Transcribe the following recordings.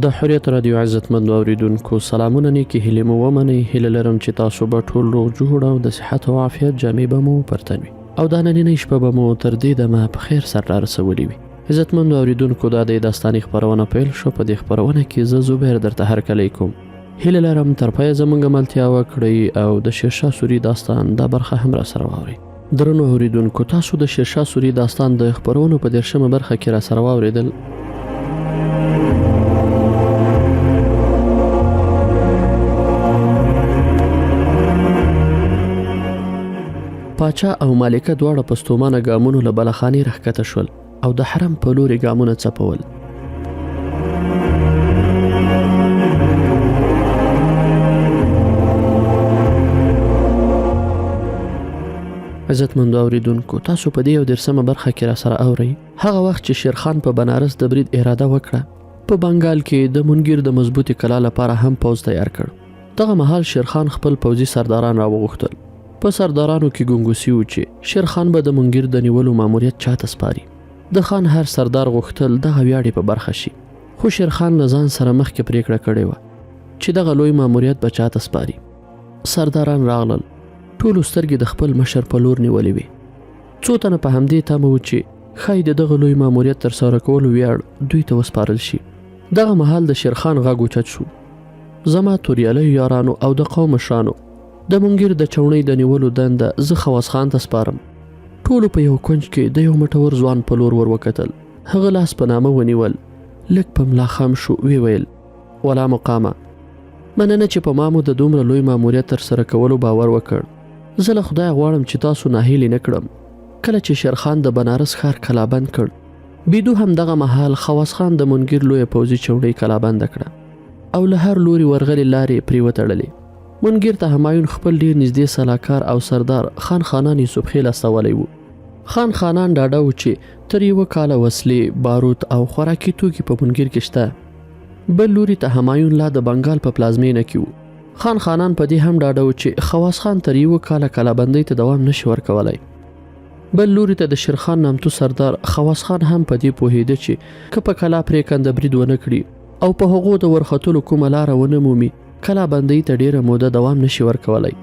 د حریت رادیو عزتمند اوریدونکو سلامونه نیکی هیلې مو ومنئ. هیله لرم چې تاسو به ټول روغ جوړ او د صحت او عافیت جامې به مو پرتن وي او دا نننۍ شپه به مو تر دې دمه په خیر سر رارسولې وي. عزتمند اوریدونکو دا د داستاني خپرونه پیل شو. په دې خپرونه کې زه زبیر درته هرکلی کوم. هیله لرم تر پایه زموږ ملتیا وکړئ او د شیرشاه سوري داستان دا برخه هم راسره واورئ. درنو اوریدونکو تاسو د شیرشاه سوري داستان د خپرونو په 10مه برخه کې راسره واورېدل. پاچا او مالکه دواړه په ستومانه ګامونو له بلخانې راښکته شول او د حرم په لورې ګامونه څپول. عزتمندو اوریدونکو تاسو په دې 10مه برخه کې راسره اورئ هغه وخت چې شیرخان په بنارس د برید اراده وکړه. په بنګال کې د منګیر د مضبوطی کلا لپاره هم پوځ تیار کړ. دغه مهال شیرخان خپل پوځي سرداران راوغوښتل. په سردارانو کې ګونګوسي و چې شیرخان به د منګیر د نیولو ماموریت چاته سپاري. د خان هر سردار غوښتل دغه ویاړې په برخه شي، خو شیرخان له ځان سره مخکې پریکړه کړې وه چې دغه لوی ماموریت به چاته سپاري. سرداران راغلل، ټولو سترګې د خپل مشر په لور نیولې وې. څو تنه په همدې تمه و چې ښایي د دغه لوی ماموریت ترسره کولو ویاړ دوی ته وسپارل شي. دغه مهال د شیرخان غږ اوچت شو: زما توریالیو یارانو او د قوم مشرانو، د منګیر د چوڼۍ د نیولو دنده زه خواص خان ته سپارم. ټولو په یو کونج کې د یو مټور ځوان په لور ور وکتل. هغه لاس په نامه ونیول، لږ په ملا خم شو، وی ویل: ولا مقامه، مننه چې په ما مو د دومره لوی ماموریت ترسره کولو باور وکړ. زه له خدای غواړم چې تاسو ناهیلې نه کړم. کله چې شیرخان د بنارس ښار کلابند کړ، بیدو هم دغه مهال خواص خان د منګیر لویه پوځي چوڼۍ کلابنده کړه او له هر لوري ورغلې لارې پرې وتړلې. منګیر ته همایون خپل ډیر نږدې سلاکار او سردار خان خانان یوسف خیل استولی وو. خان خانان ډاډه و چې تر یوه کاله وسلې، باروت او خوراکي توکي په منګیر کې شته. بل لوري ته همایون لا د بنګال په پلازمینه کې وو. خان خانان په دې هم ډاډه و چې خواص خان تر یوه کاله کلابندۍ ته دوام نشي ورکولی. بل لوري ته د شیرخان نامتو سردار خواص خان هم په دې پوهېده چې که په کلا پرېکنده برید ونه کړي او په هغو د ورختلو کومه لاره ونه مومي، کلا بندۍ ته ډیره موده دوام نشي ورکولی.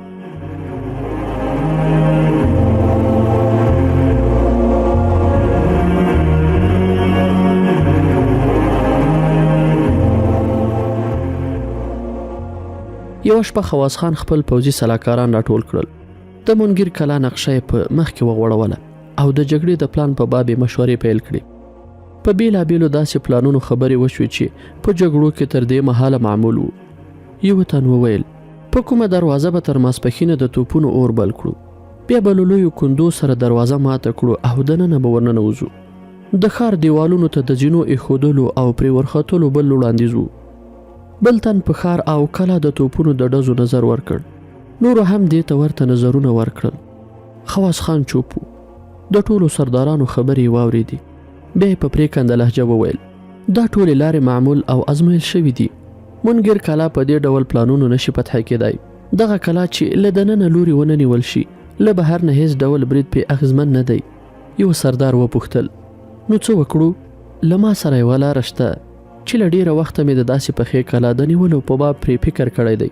یوه شپه خواص خان خپل پوځي سلاکاران راټول کړل. د منګیر کلا نقشه یې په مخ کې وغوړوله او د جګړې د پلان په باب یې مشورې پیل کړې. په بیلابیلو داسې پلانونو خبرې وشوې چې په جګړو کې تر دې مهاله معمول وو. یو تن وویل: په کومه دروازه به تر ماسپښینه د توپونو اور بل کړو، بیا به له لویو کندو سره دروازه ماته کړو او دننه به ورننوځو. د ښار دیوالونو ته د زینو ایښودلو او پرې ورختلو بل وړاندیز وو. بل تن په ښار او کلا د توپونو د ډزو نظر ورکړ. نورو هم دې ته ورته نظرونه ورکړل. خواص خان چوپ و. د ټولو سردارانو خبرې یې واورېدې. بیا یې په پرېکنده لهجه وویل: دا ټولې لارې معمول او ازمایل شوي دي. منګیر کلا په دې ډول پلانونو نشي فتح کېدای. دغه کلا چې له دننه لوري ونه نیول شي، له بهر نه هیڅ ډول برید پې اغېزمن نه دی. یو سردار وپوښتل: نو څه وکړو؟ له ما سره یوه لاره شته چې له ډېره وخته مې د داسې پخې کلا د نیولو په باب پرې فکر کړی دی.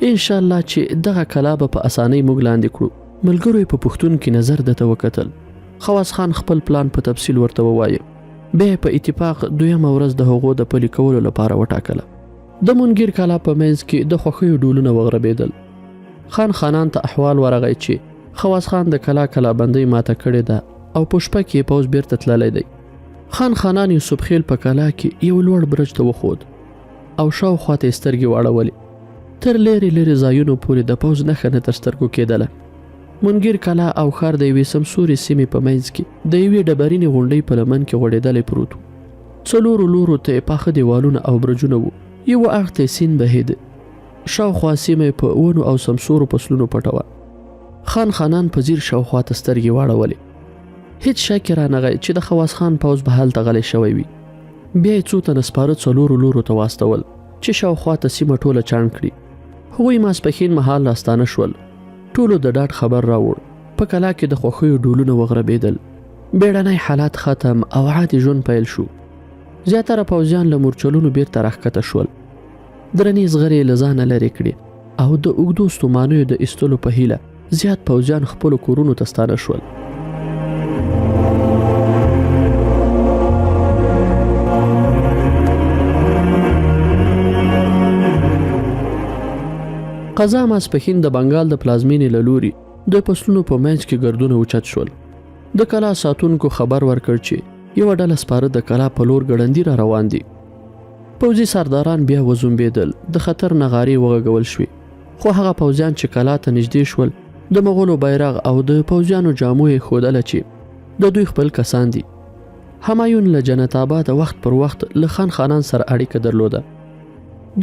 انشاءالله چې دغه کلا به په اسانۍ موږ لاندې کړو. ملګرو یې په پوښتونکي نظر ده ته وکتل. خواص خان خپل پلان په تفصیل ورته ووایه. بیا یې په اتفاق 2مه ورځ د هغو د پلي کولو لپاره وټاکله. د منګیر کلا په منځ کې د خوښیو ډولونه وغړبېدل. خان خانان ته احوال ورغی چې خواص خان د کلا کلابندۍ ماته کړې ده او په شپه کې پوځ بیرته تللی دی. خان خانان یوسف خیل په کلا کې یو لوړ برج ته وخود او شاوخوا ته یې سترګې واړولې. تر لرې لرې ځایونو پورې د پوځ نښه نه تر سترګو کېدله. منګیر کلا او ښار د یوې سمسورې سیمې په منځ کې د یوې ډبرینې غونډۍ په لمن کې غوړېدلی پروت و. څلورو لورو ته یې پاخه دیوالونه او برجونه وو. یو اړخ ته سیند بهېده. شاوخوا سیمه یې په ونو او سمسورو فصلونو پټوه. خان خانان په ځیر شاوخوا ته سترګې واړولې. هیڅ شک یې رانغی چې د خواص خان پوځ به هلته غلی شوی وي. بیا یې څو تنه سپاره څلورو لورو ته واستول چې شاوخوا ته سیمه ټوله چاڼ کړي. هغوی ماسپښین مهال راستانه شول. ټولو د ډاډ خبر راوړ. په کلا کې د خوښیو ډولونه وغړبېدل. بیړنی حالات ختم او عادي ژوند پیل شو. زیاتره پوځیان له مورچلونو بیرته راښکته شول. درنې زغرې له ځانه لرې کړې او د اوږدو ستومانیو د ایستلو په هیله زیات پوځیان خپلو کورونو ته ستانه شول. قزا ماسپښین د بنګال د پلازمینې له لوري د فصلونو په منځ کې ګردونه اوچت شول. د کلا ساتونکو خبر ورکړ چې یوه ډله سپاره د کلا په لور ګړندي را روان دي. پوځي سرداران بیا وزومبېدل، د خطر نغارې وغږول شوې، خو هغه پوځیان چې کلا ته نږدې شول د مغولو بیرغ او د پوځیانو جامو یې ښودله چې د دوی خپل کسان دي. همایون له جنت آباده وخت پر وخت له خان خانان سره اړیکه درلوده.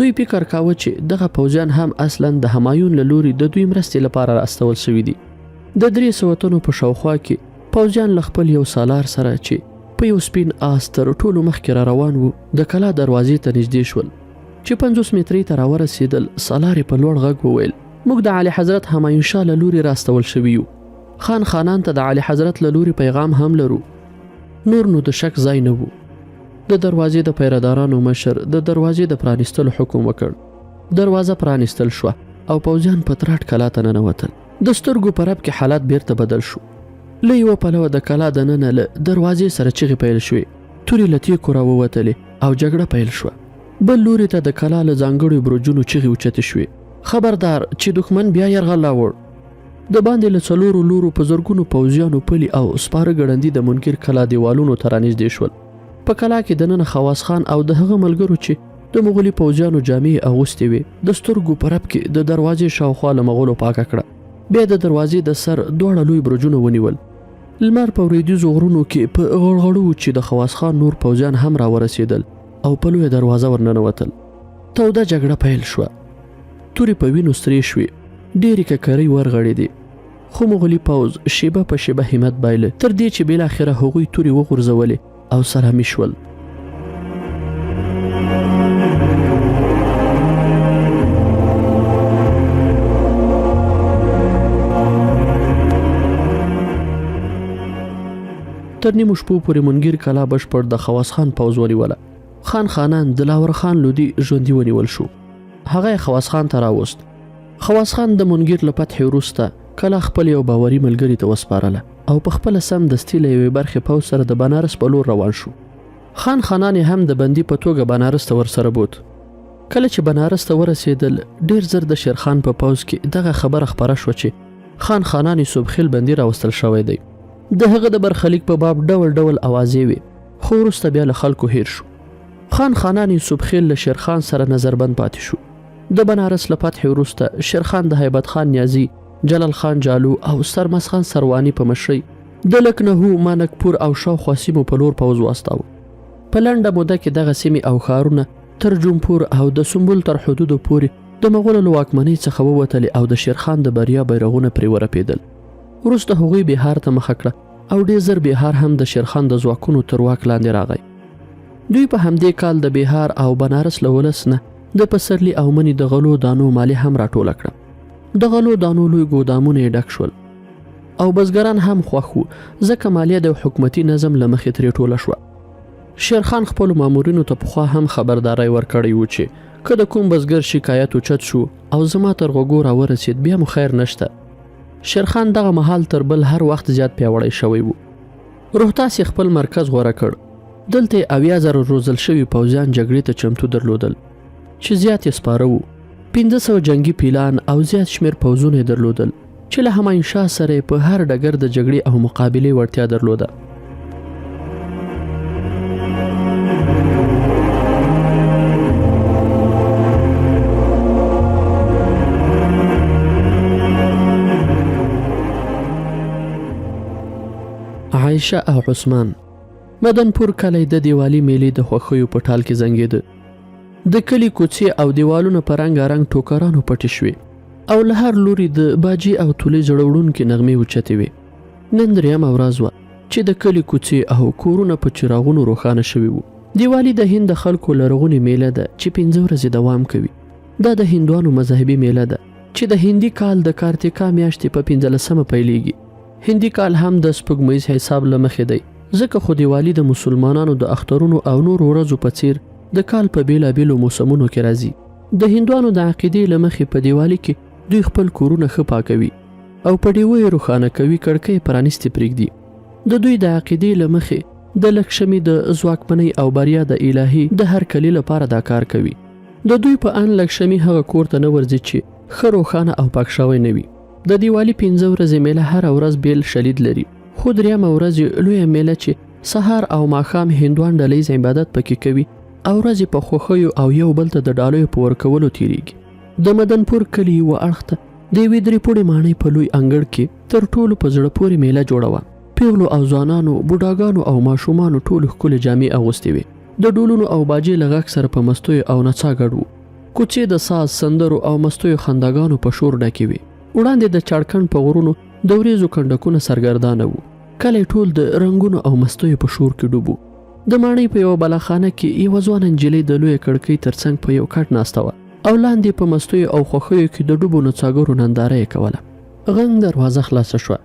دوی فکر کاوه چې دغه پوځیان هم اصلا د همایون له لوري د دوی مرستې لپاره راستول شوي دي. د 300 تنو په شاوخوا کې پوځیان له خپل یو سالار سره چې په یو سپین آس تر ټولو مخکې را روان وو د کلا دروازې ته نږدې شول. چې 50 مترې ته راورسېدل، سالار په لوړ غږ وویل موږ د اعلی حضرت همایون شاه له لوري راستول شوي یو. خان خانان ته د اعلی حضرت له لوري پیغام هم لرو. نور نو د شک ځای نه وو. د دروازې د پیرهدارانو مشر د دروازې د پرانیستلو حکم وکړ. دروازه پرانیستل شوه او پوځیان په تراټ کلا ته ننوتل. د سترګو په رپ کې حالات بیرته بدل شو. له یوه پلوه د کلا دننه له دروازې سره چغې پیل شوې، تورې له تیکو راووتلې او جګړه پیل شوه. بل لوري ته د کلا له ځانګړو برجونو چغې اوچتې شوې، خبردار چې دښمن بیا یرغل راوړ. د باندې له 4 لورو په زرګونو پوځیانو پلي او سپاره ګړندي د منکر کلا دیوالونو ته رانږدې شول. په کلا کې دننه خواص خان او د هغه ملګرو چې د مغولي پوځیانو جامې اغوستې وې د سترګو په رپ کې د دروازې شاوخوا له مغولو پاکه کړه. بیا د دروازې د سر دواړه لوی برجونه ونیول. لمر په وریدیزو غرونو کې په غړغړو چې د خواص خان نور پوځیان هم راورسېدل او په لویه دروازه ورننوتل. توده جګړه پیل شوه. تورې په وینو سرې شوې، ډېرې ککرۍ ورغړېدې، خو مغولي پوځ شیبه په شیبه همت بایله تر دې چې بالاخره هغوی تورې وغورځولې او سلامي شول. تر نیمو شپو پورې منګیر کلا بشپړ د خواص خان پوځ ونیوله. خان خانان د لاور خان لودي ژوندي ونیول شو. هغه خواص خان ته راوست. خواص خان د منګیر له فتحې وروسته کلا خپل یو باوري ملګري ته وسپارله او په خپله سمدستي له یوې برخې پوځ سره د بنارس په لور روان شو. خان خانان هم د بندي په توګه بنارس ته ورسره بوت. کله چې بنارس ته ورسېدل، ډېر زر د شیرخان په پوځ کې دغه خبره خپره شوه چې خان خانان صبحخیل بندي راوستل شوی دی. د هغه د برخلیک په باب ډول ډول اوازې وې، خو وروسته بیا له خلکو هیر شو. خان خانان صبحخیل له شیرخان سره نظربند پاتې شو. د بنارس له فتحې وروسته شیرخان د هیبت خان نیازي، جلال خان جالو او سرمس خان سروانی په مشرۍ د لکنهو، مانکپور او شاوخوا سیمو په لور پوځ واستاوه. په لنډه موده کې دغه سیمې او ښارونه تر جومپور او د سنبل تر حدودو پورې د مغولو له واکمنۍ څخه ووتلې او د شیرخان د بریا بیرغونه پرې ورپېدل. وروسته هغوی بهار ته مخه کړه او ډېر زر بهار هم د شیرخان د ځواکونو تر واک لاندې راغی. دوی په همدې کال د بهار او بنارس له ولس نه د پسرلي او مني د غلو دانو مالیه هم راټوله کړه. د غلو دانو لوی ګودامونه یې ډک شول او بزګران هم خوښ وو، ځکه مالیه د حکومتي نظم له مخې ترې ټوله شوه. شیرخان خپلو مامورینو ته پخوا هم خبرداری ورکړی و چې که د کوم بزګر شکایت اوچت شو او زما تر غوږو راورسېد بیا مو خیر نشته. شیرخان دغه مهال تر بل هر وخت زیات پیاوړی شوی و. روحتاس یې خپل مرکز غوره کړ. دلته یې 80,000 روزل شوي پوځیان جګړې ته چمتو درلودل چې زیات یې سپاره وو. 500 جنگي پیلان او زیات شمېر پوځونه یې درلودل چې له همایون شاه سره په هر ډګر د جګړې او مقابلې وړتیا درلوده. عایشه او عثمان. مدنپور کلی د دیوالي میلې د خوښیو په ټال کې زنګېده. د کلي کوڅې او دیوالونه په رنګارنګ ټوکرانو پټې شوې او له هر لوري د باجې او تولې زړوړونکې نغمې اوچتې وې. نن درېیمه ورځ وه چې د کلي کوڅې او کورونه په چراغونو روښانه شوي وو. دیوالي د هند د خلکو لرغونې میله ده چې 5 ورځې دوام کوي. دا د هندوانو مذهبي میله ده چې د هندي کال د کارتیکا میاشتې په 15مه پیلیږي. هندي کال هم د سپوږمیز حساب له مخې دی، ځکه خو دیوالی د مسلمانانو د اخترونو او نور ورځو په څیر د کال په بیلابیلو موسمونو کې راځي. د هندوانو د عقیدې له مخې په دیوالی کې دوی خپل کورونه ښه پاکوي او په ډیوو یې روښانه کوي، کړکۍ پرانیستې پرېږدي. د دوی د عقیدې له مخې د لکشمي د ځواکمنۍ او بریا د الهي د هر کلي لپاره دا کار کوي. د دوی په ان لکشمي هغه کور ته نه ورځي چې ښه روښانه او پاک شوی نه وي. د دیوالی 5 ورځې میله هره ورځ بیل شلید لري، خو دریمه ورځ لویه میله چې سهار او ماښام هندوان ډلیز عبادت پکې کوي او ورځې په خوښیو او یو بل ته د ډالیو په ورکولو تیریږي. د مدنپور کلي یوه اړخ ته د یوې 3 پوړې ماڼۍ په لوی انګړ کې تر ټولو په زړه پورې میله جوړه وه. پیغلو او ځوانانو، بوډاګانو او ماشومانو ټولو ښکلې جامې اغوستې وې. د ډولونو او باجې له غږ سره په مستیو او نڅا ګډ وو. کوڅې د ساز، سندرو او مستیو خنداګانو په شور ډکې وې. وړاندې د چاړکن په غرونو د وریځو کنډکونه سرګردانه وو. کلی ټول د رنګونو او مستیو په شور کې ډوب وو. د ماڼۍ په یوه بلاخانه کې یوه ځوانه نجلۍ د لویې کړکۍ ترڅنګ په یو کټ ناسته وه او لاندې په مستیو او خوښیو کې د ډوبو نڅاګرو ننداره یې کوله. غنګ دروازه خلاصه شوه.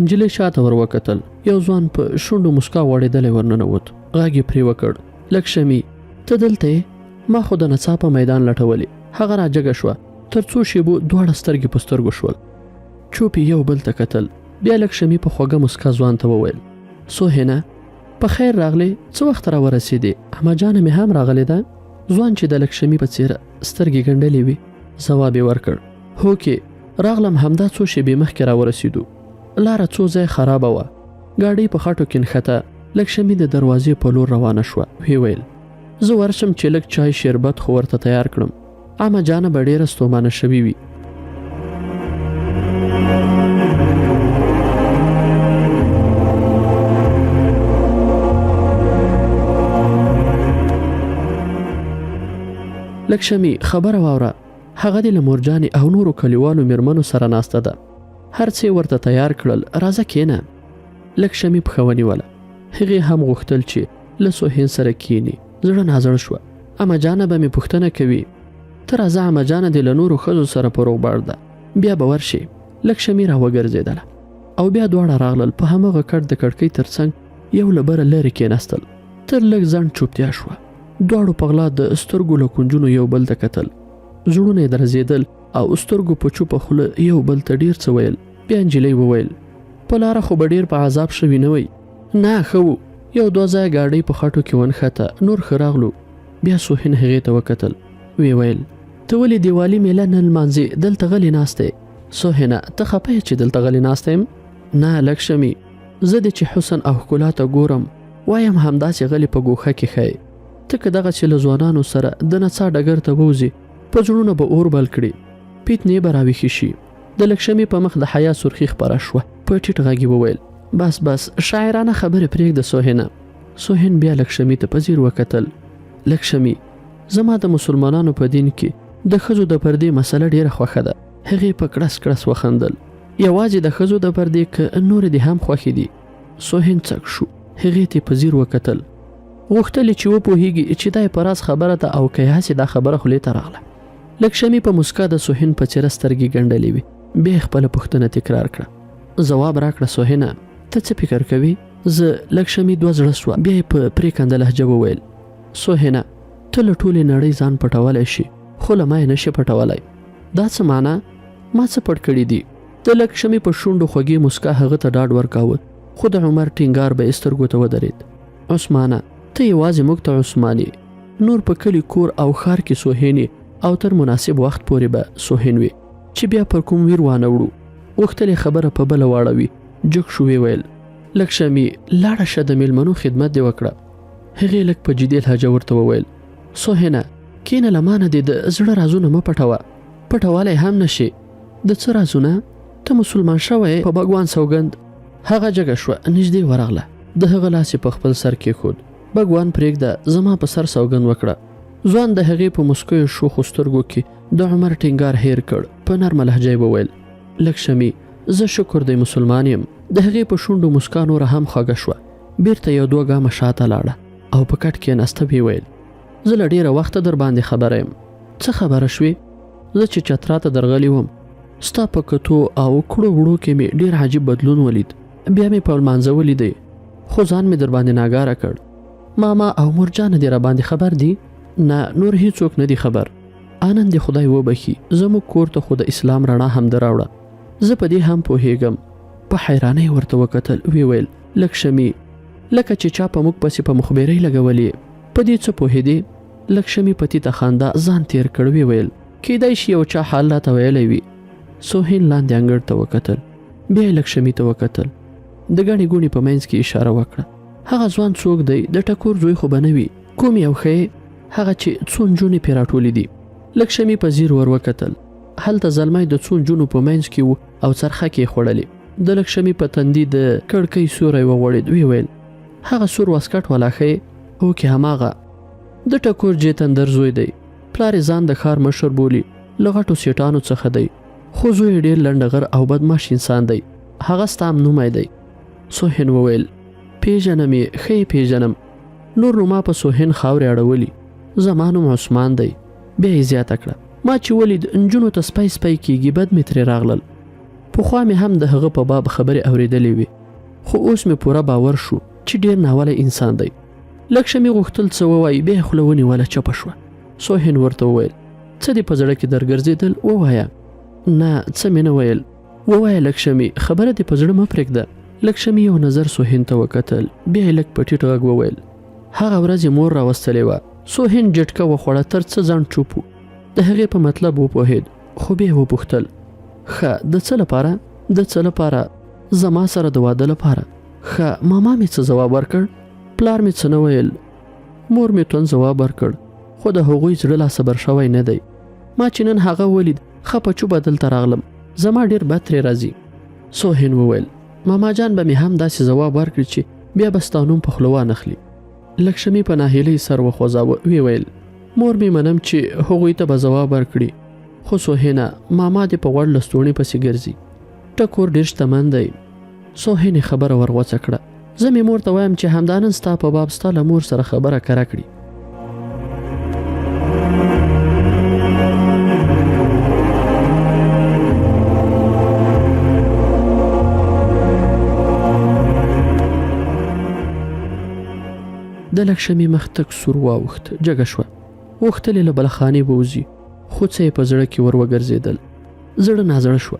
نجلۍ شاته ور وکتل. یو ځوان په شونډو مسکا وړېدلی ورننوت. غږ یې پرې وکړ: لکشمي، ته دلته یې؟ ما خو د نڅا په میدان لټولې. هغه راجګه شوه. تر څو شیبو دواړه سترګې په سترګو شول. چوپ یو بل ته کتل. بیا لکشمي په خوږه مسکا ځوان ته وویل: سوهنه، په خیر راغلې؟ څه وخت را ورسېدې؟ اما جانه مې هم راغلې ده؟ ځوان چې د لکشمي په څېر سترګې ګنډلې وې ځواب یې ورکړ: هوکې، راغلم، همدا څو شېبې مخکې را ورسېدو. لاره څو ځای خرابه وه. ګاډۍ په خټو کې نښته. لکشمي د دروازې په لور روانه شوه. ویې ویل: زه ورشم چې لږ چای شربت خو ورته تیار کړم. عامه جانه به ډېره ستومانه شوې وي. لکشمي، خبره واوره، هغه دې له مورجانې او نورو کلیوالو میرمنو سره ناسته ده. هر څه ورته تیار کړل، راځه کېنه. لکشمي پښه ونیوله. هغې هم غوښتل چې له سوهین سره کېني. زړه نازړه شوه. اما جانه به مې پوښتنه کوي. ته راځه، اما جانه دې له نورو ښځو سره په روغبړ ده، بیا به ورشي. لکشمي را وګرځېدله او بیا دواړه راغلل. په همغه کټ د کړکۍ ترڅنګ یو له بله لرې کېناستل. تر لږ ځنډ چوپتیا شوه. دواړو په غلا د سترګو له کونجونو یو بل ته کتل. زړونه یې درزېدل او سترګو په چوپه خوله یو بل ته ډېر څه ویل. بیا نجلۍ وویل: په لاره خو به ډېر په عذاب شوي نه وئ؟ نه، ښه وو. یو دوه ځایه ګاډۍ په خټو کې ونښته، نور ښه راغلو. بیا سوهین هغې ته وکتل. ویې ویل: ته ولې دیوالي میله نه لمانځې، دلته غلې ناست یې؟ سوهینه، ته خفه یې چې دلته غلې ناسته یم؟ نه لکشمي، زه دې چې حسن او ښکلا ته ګورم وایم همداسې غلې په ګوښه کې ښایې. ته که دغسې له ځوانانو سره د نڅا ډګر ته ووځې، په زړونه به اور بل کړي، پیتنې به راویښې شي. د لکشمي په مخ د حیا سرخي خپره شوه. په ټیټ غږ یې وویل: بس بس، شاعرانه خبرې پرېږده سوهینه. سوهین بیا لکشمي ته په ځیر وکتل. لکشمي، زما د مسلمانانو په دین کې د ښځو د پردې مسله ډېره خوښه ده. هغې په کړس کړس وخندل. یوازې د ښځو د پردې که نورې دې هم خوښې دي؟ سوهین څک شو. هغې ته په ځیر وکتل. غوښتلې چې وپوهېږي چې دا یې په راز خبره ده او که یې هسې دا خبره خولې ته راغله. لکشمي په مسکا د سوهین په څېره سترګې ګنډلې وې. بیا یې خپله پوښتنه تکرار کړه. ځواب راکړه سوهینه، ته څه فکر کوې؟ زه لکشمي دوه زړه سوه. بیا یې په پرېکنده لهجه وویل: سوهینه، ته له ټولې نړۍ ځان پټولی شي، خو له ما یې نشي پټولی. دا څه معنا؟ ما څه پټ کړي دي؟ د لکشمي په شونډو خوږې مسکا هغه ته ډاډ ورکاوه، خو د عمر ټینګار به یې سترګو ته ودرېد. عثمانه، ته یوازې موږ ته عثمان یې، نور په کلي کور او ښار کې سوهین یې، او تر مناسب وخت پورې به سوهین وي چې بیا پر کوم ویر وانه وړو. غوښتلې خبره په بله واړوي. جګ شو. ویې ویل: لکشمي، لاړه شه، د میلمنو خدمت دې وکړه. هغې لږ په جدي لهجه ورته وویل: سوهینه، کینه له ما نه دې د زړه رازونه مه پټوه، پټولی هم نشي. د څه رازونه؟ ته مسلمان شوی په بګوان سوګند. هغه جګه شوه، نږدې ورغله. د هغه لاس یې په خپل سر کېښود. بګوان پرېږده، زما په سر سوګند وکړه. ځوان د هغې په مسکیو شوخو سترګو کې د عمر ټینګار هیر کړ. په نرمه لهجه یې وویل: لکشمي، زه شکر دی مسلمان یم. د هغې په شونډو مسکا نوره هم خوږه شوه. بیرته یو دوه ګامه شاته لاړه او په کټ کېناسته. ویې ویل: زه له ډېره وخته در باندې خبره یم. څه خبره شوې؟ زه چې چترا ته درغلی وم، ستا په کتو او کړو وړو کې مې ډیر عجیب بدلون ولید. بیا مې په لمانځه ولیدی خو ځان مې در باندې ناګاره کړ. ماما او مورجانه دې را باندې خبر دي؟ نه، نور هیڅوک نه دي خبر. آنن دې خدای وبخي، زموږ کور ته خو د اسلام رڼا هم دراوړه. زه په دې هم پوهیږم. په حیرانۍ ورته وکتل. وی ویل لکشمی لکه چې چا په موږ پسې په مخبرۍ لګولې، په دې څه پوهېدې؟ لکشمی په تیته خندا ځان تیر کړ. وی ویل کیدای شي یو چا حال راته ویلی وي. سوهین لاندې انګړ ته وکتل. بیا یې لکشمی ته وکتل. د ګڼې ګوڼې په منځ کې اشاره وکړه. هغه ځوان څوک دی؟ د ټکور زوی خو به نه وي. کوم یو ښیې؟ هغه چې څو نجونې پرې راټولې دي. لکشمی په ځیر ور وکتل. هلته زلمی د څو نجونو په منځ کې و او څرخه کې خوړلې. د لکشمی په تندي د کړکۍ سوری وغوړېد. وی ویل هغه سور واسکټ والا ښیې؟ هو کې هماغه. د ټکور جیتندر زوی دی. پلار یې ځان د ښار مشر بولي، له غټو سیټانو څخه دی، خو زوی یې ډېر لنډغر او بدمعاش انسان دی. هغه ستا نومی دی. سوهین وویل پیژنم یې، ښه یې پیژنم. نور نو ما په سوهین خاورې اړولي. زما نوم عثمان دی. بیا یې زیاته کړه ما چې ولید نجونو ته سپی سپی کېږي، بد مې ترې راغلل. پخوا مې هم د هغه په باب خبرې اورېدلې وې، خو اوس مې پوره باور شو چې ډېر ناولی انسان دی. لکشمی غوښتل څه ووایي، بیا یې خوله ونیوله، چپه شوه. سوهین ورته وویل څه دې په زړه کې درګرځېدل؟ ووایه. نه، څه مې نه ویل. ووایه لکشمی، خبره دې په زړه مه پرېږده. لکشمی یو نظر سوهین ته وکتل. بیا یې لږ په ټیټ غږ وویل هغه ورځ یې مور راوستلې وه. سوهین جټکه وخوړه، تر څه ځان چوپ و. د هغې په مطلب وپوهېد، خو بیا یې وپوښتل ښه د څه لپاره؟ د څه لپاره؟ زما سره د واده لپاره. ښه، ماما مې څه ځواب ورکړ؟ پلار مې څه نه ویل. مور مې توند ځواب ورکړ، خو د هغوی زړه لا صبر شوی نه دی. ما چې نن هغه ولید ښه په چوبه دلته راغلم، زما ډېر بد ترې راځي. سوهین وویل ماما جان به مې هم داسې ځواب ورکړي چې بیا به ستا نوم په خوله وانخلي. لکشمی په ناهیلۍ سر وخوځاوه. وی ویل مور مې منم چې هغوی ته به ځواب ورکړي، خو سوهینه ماما دې په غوړ لستوڼي پسې ګرځي. ټکور ډېر شتمن دی. سوهین خبره ورغوڅه کړه. زه مې مور ته وایم چې همدا نن ستا په باب ستا له مور سره خبره کره کړي. د لکشمی مخ تک سور واوښت، جګه شوه. غوښتل یې له بلخانې بوځي، خو څه یې په زړه کې ور وګرځېدل. زړه نازړه شوه.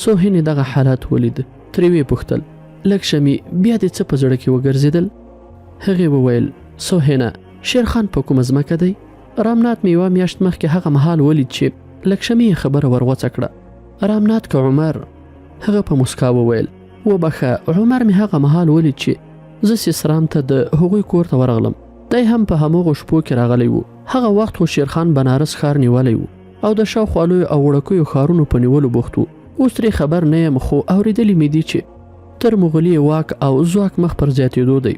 سوهین دغه حالات ولید. ترې ویې پوښتل لکشمی بیا دې څه په زړه کې وګرځېدل؟ هغې وویل سوهینه، شیرخان په کومه ځمکه دی؟ رامنات مې یوه میاشت مخکې هغه مهال ولید چې لکشمی یې خبره ورغوڅه کړه. رامنات که عمر؟ هغه په مسکا وویل وبخه، عمر مې هغه مهال ولید چې زه سیسرام ته د هغوی کور ته ورغلم. دی هم په هماغو شپو کې راغلی و. هغه وخت خو شیرخان بنارس ښار نیولی و او د شاوخوا لویو او وړکیو ښارونو په نیولو بوخت و. اوس ترې خبر نه یم، خو اورېدلي مې دي چې تر مغلي واک او ځواک مخ پر زیاتېدو دی.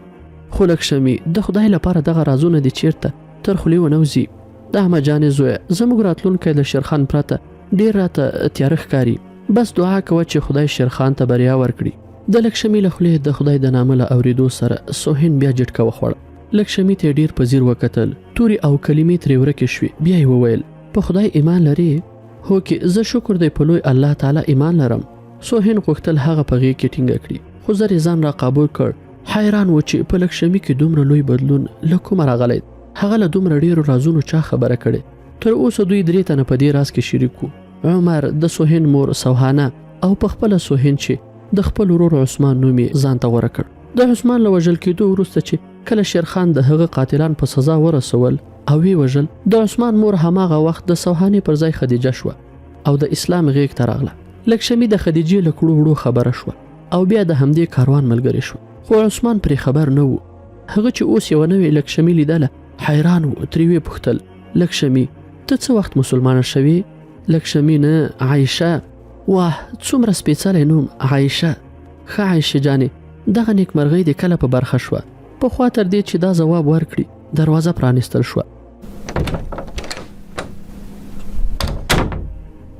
خو لکشمی د خدای لپاره دغه رازونه دي چیرته تر خولې ونه وځي. د احمد جانې زویه، زموږ راتلونکی د شیرخان پرته ډېر راته تیاره ښکاري. بس دعا کوه چې خدای شیرخان ته بریا ورکړي. د لکشمی له خولې د خدای د نامه له اورېدو سره سوهین بیا جټکه وخوړه. لکشمی ته ډېر په ځیر وکتل. تورې او کلمې ترې ورکې شوې. بیا یې وویل په خدای ایمان لرې؟ هو کې زه شکر دی په لوی الله تعالی ایمان لرم. سوهین غوښتل هغه په غېږ کې ټینګه کړي، خو زر یې ځان را قابو کړ. حیران و چې په لکشمی کې دومره لوی بدلون له کومه راغلی. هغه له دومره ډېرو رازونو چا خبره کړې؟ تر اوسه دوی 3 تنه په دې راز کې شریک وو. عمر، د سوهین مور سوهانه، او په خپله سوهین چې د خپل ورور عثمان نوم یې ځان ته غوره کړ. د عثمان له وژل کېدو وروسته چې کله شیرخان د هغه قاتلان په سزا ورسول او وی وژل، د عثمان مور هماغه وخت د سوهانې پر ځای خدیجه شوه او د اسلام غېږ ته راغله. لکشمی د خدیجې له کړو وړو خبره شوه او بیا د همدې کاروان ملګری شو. خو عثمان پرې خبر نه و. هغه چې اوس یوه نوې لکشمی لیدله حیران و. ترې ویې پوښتل لکشمی ته څه وخت مسلمانه شوې؟ لکشمی نه، عایشه. واه، څومره سپېڅلی نوم، عایشه. ښه عایشه جانې، دغه نیکمرغۍ دې کله په برخه شوه؟ پخوا تر دې چې دا ځواب ورکړي دروازه پرانیستل شوه.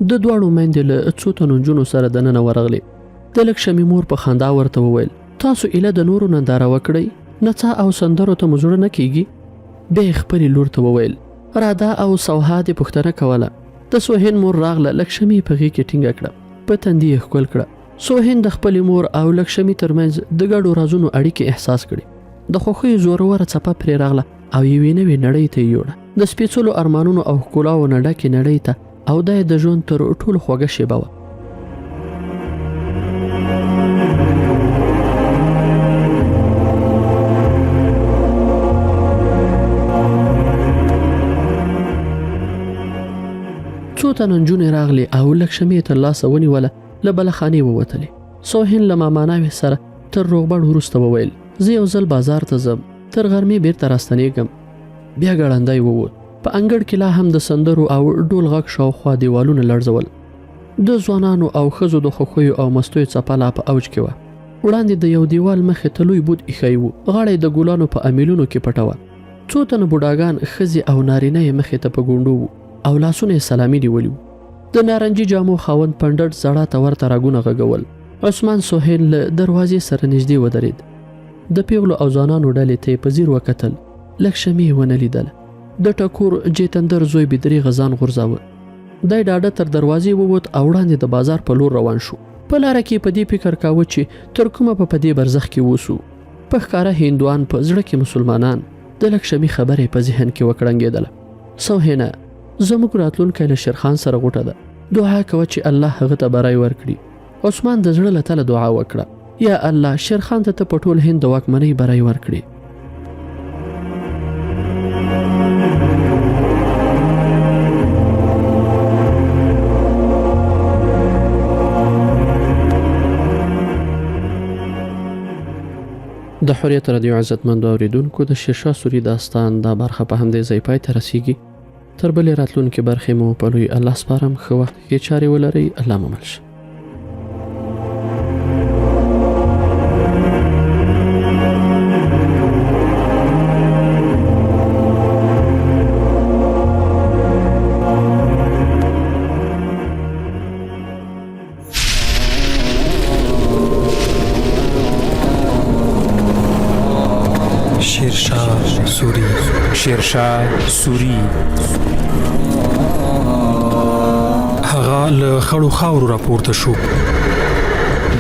د دواړو میندې له څو تنو نجونو سره دننه ورغلې. د لکشمی مور په خندا ورته وویل تاسو ایله د نورو ننداره وکړئ، نڅا او سندرو ته مو زړه نه کیږي؟ بیا یې خپلې لور ته وویل رادا او سوها دې پوښتنه کوله د سوهین مور راغله، لکشمي په غېږ کې ټینګه کړه، په تندي یې ښکل کړه. سوهین د خپلې مور او لکشمي ترمنځ د ګډو رازونو اړیکې احساس کړي. د خوښیو زوروره څپه پرې راغله او یوې نوې نړۍ ته یې یوړه، د سپېڅلو ارمانونو او ښکلاو نه ډکې نړۍ ته، او دا یې د ژوند تر ټولو خوږه شېبه وه. څو تنه نجونې راغلې او لکشمي یې تر لاسه ونیوله، له بله خانې ووتلې. سوهین له ماما ناوې سره تر روغبړ وروسته وویل: زه یو ځل بازار ته ځم، تر غرمې بیرته راستنېږم. بیا ګړندی ووت. په انګړ کې لا هم د سندرو او ډول غږ شاوخوا دیوالونه لړزول. د ځوانانو او ښځو د خوښیو او مستیو څپه لا په اوج کې وه. وړاندې د یو دیوال مخې ته لوی بود ایښی و، غاړه یې د ګلانو په امیلونو کې پټه وه. څو تنه بوډاګان، ښځې او نارینه یې مخې ته په ګونډو وو او لاسونه یې سلامي نیولي وو. د نارنجي جامو خاوند پنډت زړه ته ورته راګونه غږول. عثمان سهیل له دروازې سره نږدې ودرېد. د پیغلو او ځوانانو ډلې ته یې په ځیر وکتل. لکشمي یې ونه لیدله. د ټکور جیتندر زوی بدرېغه ځان غورځاوه. دی ډاډه تر دروازې ووت او وړاندې د بازار په لور روان شو. په لاره کې په دې فکر کاوه چې تر کومه په دې برزخ کې اوسو. په ښکاره هندوان، په زړه کې مسلمانان. د لکشمي خبرې په ذهن کې وکړنګېدله. سوهینه، زموږ راتلونکی له شیرخان سره غوټه ده. دعا کوه چې الله هغه ته بری ورکړي. عثمان د زړه له تله دعا وکړه: یا الله، شیرخان ته په ټول هند د واکمنۍ بری ورکړي. د حریت رادیو عزتمندو اوریدونکو، د شیرشاه سوري داستان دا برخه په همدې ځای پای ته رسیږي. تر بلې راتلونکې برخې مو په لوی الله سپارم. ښه وخت کې چارې ولرئ. الله مو مل شه. شیرشاه سوري هغه له خړو خاورو راپورته شو.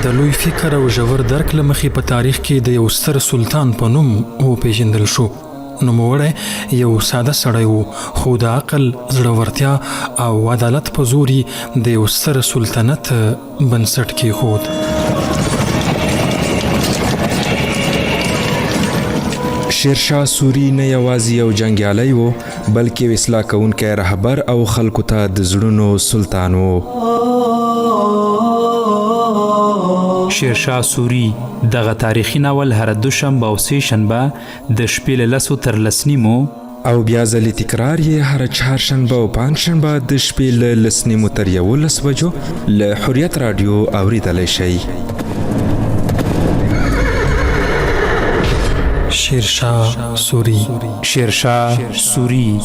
د لوی فکر او ژور درک له مخې په تاریخ کې د یو ستر سلطان په نوم وپېژندل شو. نوموړی یو ساده سړی و، خو د عقل، زړورتیا او عدالت په زور یې د یو ستر سلطنت بنسټ کېښود. شیرشاه سوري نه یوازې یو جنګیالی و، بلکې یو اصلاح کوونکی رهبر او خلکو ته د زړونو سلطان و. شیرشاه سوري دغه تاریخي ناول هره دوشنبه او سه شنبه د شپې له 10 تر 10 نیمو او بیا ځلې تکرار یې هره چهارشنبه او پنجشنبه د شپې له 10 نیمو تر 11 بجو له حریت رادیو اوریدلی شئ. شیرشاه سوري.